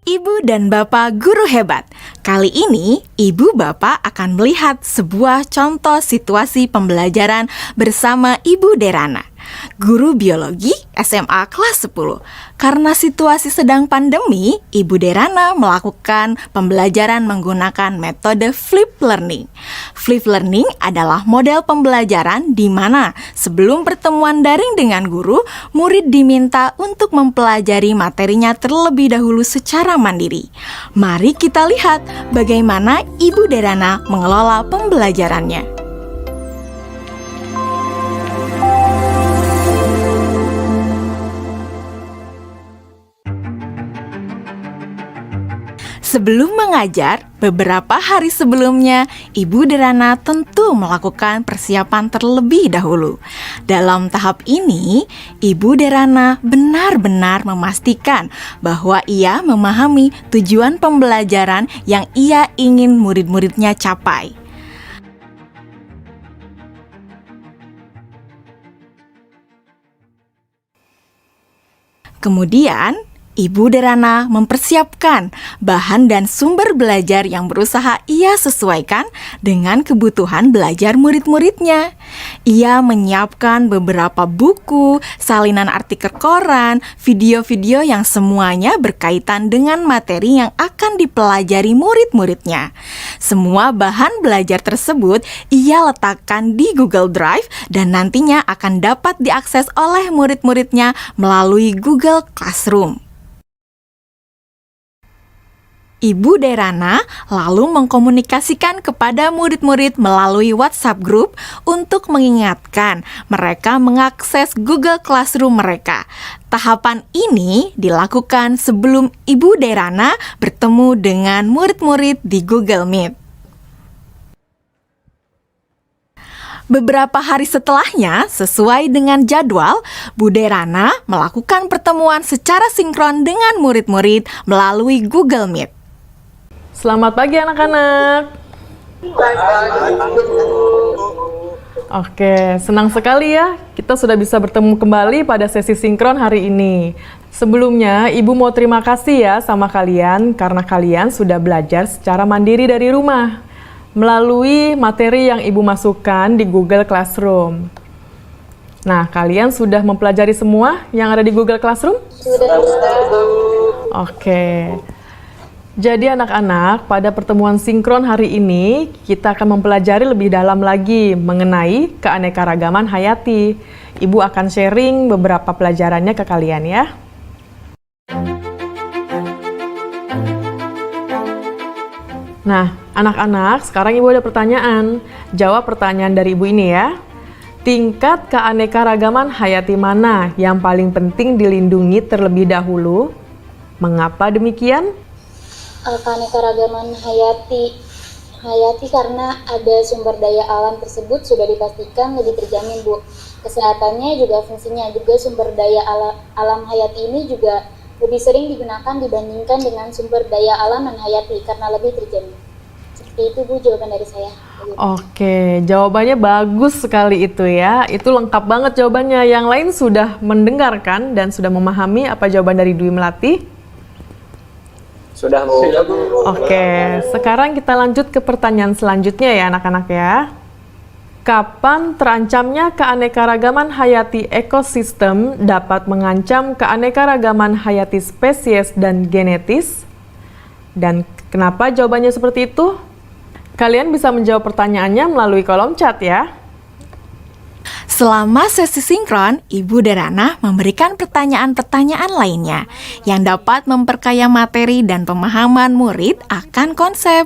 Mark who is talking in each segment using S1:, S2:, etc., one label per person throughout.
S1: Ibu dan Bapak Guru Hebat. Kali ini, Ibu Bapak akan melihat sebuah contoh situasi pembelajaran bersama Ibu Derana, guru biologi SMA kelas 10. Karena situasi sedang pandemi, Ibu Derana melakukan pembelajaran menggunakan metode flip learning. Flip learning adalah model pembelajaran di mana sebelum pertemuan daring dengan guru, murid diminta untuk mempelajari materinya terlebih dahulu secara mandiri. Mari kita lihat bagaimana Ibu Derana mengelola pembelajarannya. Sebelum mengajar, beberapa hari sebelumnya, Ibu Derana tentu melakukan persiapan terlebih dahulu. Dalam tahap ini, Ibu Derana benar-benar memastikan bahwa ia memahami tujuan pembelajaran yang ia ingin murid-muridnya capai. Kemudian, Ibu Derana mempersiapkan bahan dan sumber belajar yang berusaha ia sesuaikan dengan kebutuhan belajar murid-muridnya. Ia menyiapkan beberapa buku, salinan artikel koran, video-video yang semuanya berkaitan dengan materi yang akan dipelajari murid-muridnya. Semua bahan belajar tersebut ia letakkan di Google Drive dan nantinya akan dapat diakses oleh murid-muridnya melalui Google Classroom. Ibu Derana lalu mengkomunikasikan kepada murid-murid melalui WhatsApp group untuk mengingatkan mereka mengakses Google Classroom mereka. Tahapan ini dilakukan sebelum Ibu Derana bertemu dengan murid-murid di Google Meet. Beberapa hari setelahnya, sesuai dengan jadwal, Bu Derana melakukan pertemuan secara sinkron dengan murid-murid melalui Google Meet.
S2: Selamat pagi anak-anak. Oke, senang sekali ya kita sudah bisa bertemu kembali pada sesi sinkron hari ini. Sebelumnya, Ibu mau terima kasih ya sama kalian karena kalian sudah belajar secara mandiri dari rumah melalui materi yang Ibu masukkan di Google Classroom. Nah, kalian sudah mempelajari semua yang ada di Google Classroom?
S3: Sudah.
S2: Oke. Jadi anak-anak, pada pertemuan sinkron hari ini, kita akan mempelajari lebih dalam lagi mengenai keanekaragaman hayati. Ibu akan sharing beberapa pelajarannya ke kalian ya. Nah, anak-anak, sekarang Ibu ada pertanyaan. Jawab pertanyaan dari Ibu ini ya. Tingkat keanekaragaman hayati mana yang paling penting dilindungi terlebih dahulu? Mengapa demikian?
S3: Keanekaragaman hayati karena ada sumber daya alam tersebut sudah dipastikan lebih terjamin, Bu. Kesehatannya juga fungsinya juga sumber daya alam hayati ini juga lebih sering digunakan dibandingkan dengan sumber daya alam non hayati karena lebih terjamin. Seperti itu, Bu, jawaban dari saya.
S2: Oke, jawabannya bagus sekali itu ya. Itu lengkap banget jawabannya. Yang lain sudah mendengarkan dan sudah memahami apa jawaban dari Dwi Melati?
S4: Sudah, Bu.
S2: Oke, sekarang kita lanjut ke pertanyaan selanjutnya ya anak-anak ya. Kapan terancamnya keanekaragaman hayati ekosistem dapat mengancam keanekaragaman hayati spesies dan genetis? Dan kenapa jawabannya seperti itu? Kalian bisa menjawab pertanyaannya melalui kolom chat ya.
S1: Selama sesi sinkron, Ibu Derana memberikan pertanyaan-pertanyaan lainnya yang dapat memperkaya materi dan pemahaman murid akan konsep.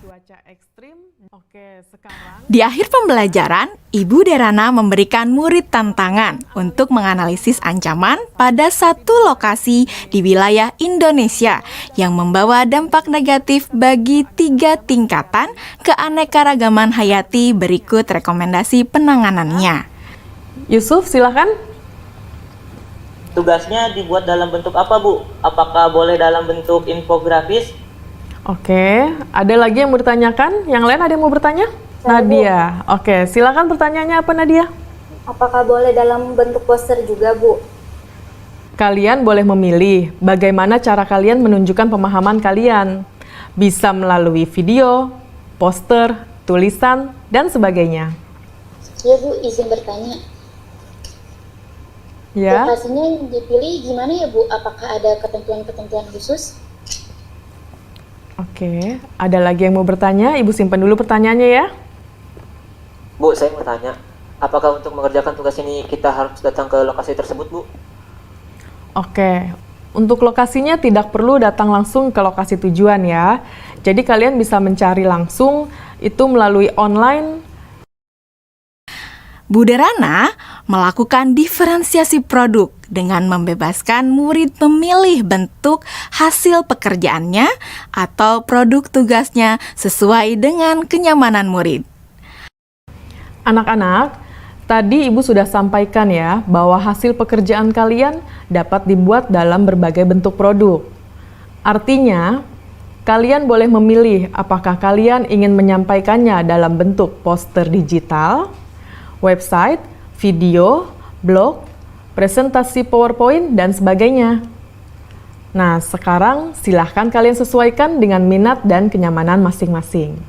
S2: Cuaca ekstrim Oke, sekarang
S1: Di akhir pembelajaran, Ibu Derana memberikan murid tantangan untuk menganalisis ancaman pada satu lokasi di wilayah Indonesia yang membawa dampak negatif bagi 3 tingkatan keanekaragaman hayati. Berikut rekomendasi penanganannya.
S2: Yusuf, silakan.
S5: Tugasnya dibuat dalam bentuk apa, Bu? Apakah boleh dalam bentuk infografis?
S2: Oke, ada lagi yang mau ditanyakan? Yang lain ada yang mau bertanya?
S3: Saya, Bu.
S2: Nadia. Oke, silakan pertanyaannya apa, Nadia?
S3: Apakah boleh dalam bentuk poster juga, Bu?
S2: Kalian boleh memilih bagaimana cara kalian menunjukkan pemahaman kalian. Bisa melalui video, poster, tulisan, dan sebagainya.
S3: Ya, Bu, izin bertanya.
S2: Ya,
S3: Lokasinya yang dipilih gimana ya, Bu? Apakah ada ketentuan-ketentuan khusus?
S2: oke. Ada lagi yang mau bertanya? Ibu simpan dulu pertanyaannya ya.
S5: Bu, saya mau tanya, apakah untuk mengerjakan tugas ini kita harus datang ke lokasi tersebut, Bu?
S2: Oke, untuk lokasinya tidak perlu datang langsung ke lokasi tujuan ya. Jadi kalian bisa mencari langsung itu melalui online.
S1: Bu Derana melakukan diferensiasi produk dengan membebaskan murid memilih bentuk hasil pekerjaannya atau produk tugasnya sesuai dengan kenyamanan murid.
S2: Anak-anak, tadi Ibu sudah sampaikan ya bahwa hasil pekerjaan kalian dapat dibuat dalam berbagai bentuk produk. Artinya, kalian boleh memilih apakah kalian ingin menyampaikannya dalam bentuk poster digital, website, video, blog, presentasi PowerPoint, dan sebagainya. Nah, sekarang silahkan kalian sesuaikan dengan minat dan kenyamanan masing-masing.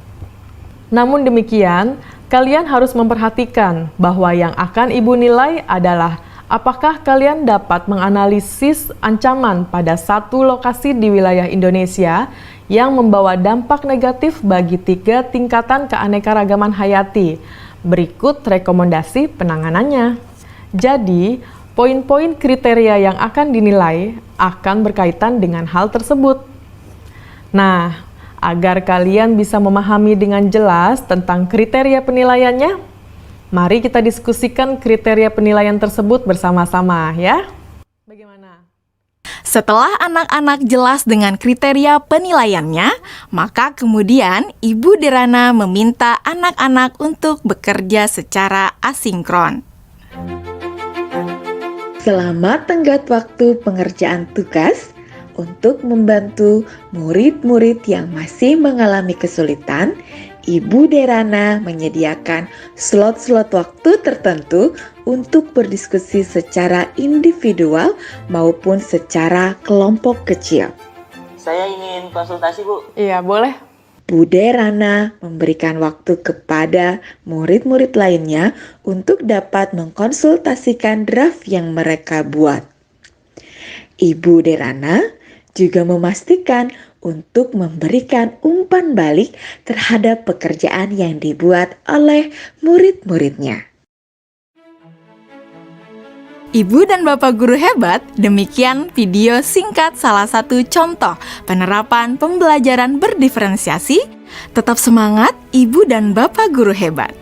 S2: Namun demikian, kalian harus memperhatikan bahwa yang akan Ibu nilai adalah apakah kalian dapat menganalisis ancaman pada satu lokasi di wilayah Indonesia yang membawa dampak negatif bagi 3 tingkatan keanekaragaman hayati. Berikut rekomendasi penanganannya. Jadi, poin-poin kriteria yang akan dinilai akan berkaitan dengan hal tersebut. Nah, agar kalian bisa memahami dengan jelas tentang kriteria penilaiannya, mari kita diskusikan kriteria penilaian tersebut bersama-sama ya. Bagaimana?
S1: Setelah anak-anak jelas dengan kriteria penilaiannya, maka kemudian Ibu Derana meminta anak-anak untuk bekerja secara asinkron.
S6: Selamat tenggat waktu pengerjaan tugas untuk membantu murid-murid yang masih mengalami kesulitan. Ibu Derana menyediakan slot-slot waktu tertentu untuk berdiskusi secara individual maupun secara kelompok kecil.
S5: Saya ingin konsultasi, Bu.
S2: Iya, boleh.
S6: Bu Derana memberikan waktu kepada murid-murid lainnya untuk dapat mengkonsultasikan draft yang mereka buat. Ibu Derana juga memastikan untuk memberikan umpan balik terhadap pekerjaan yang dibuat oleh murid-muridnya.
S1: Ibu dan Bapak Guru Hebat, demikian video singkat salah satu contoh penerapan pembelajaran berdiferensiasi. Tetap semangat Ibu dan Bapak Guru Hebat.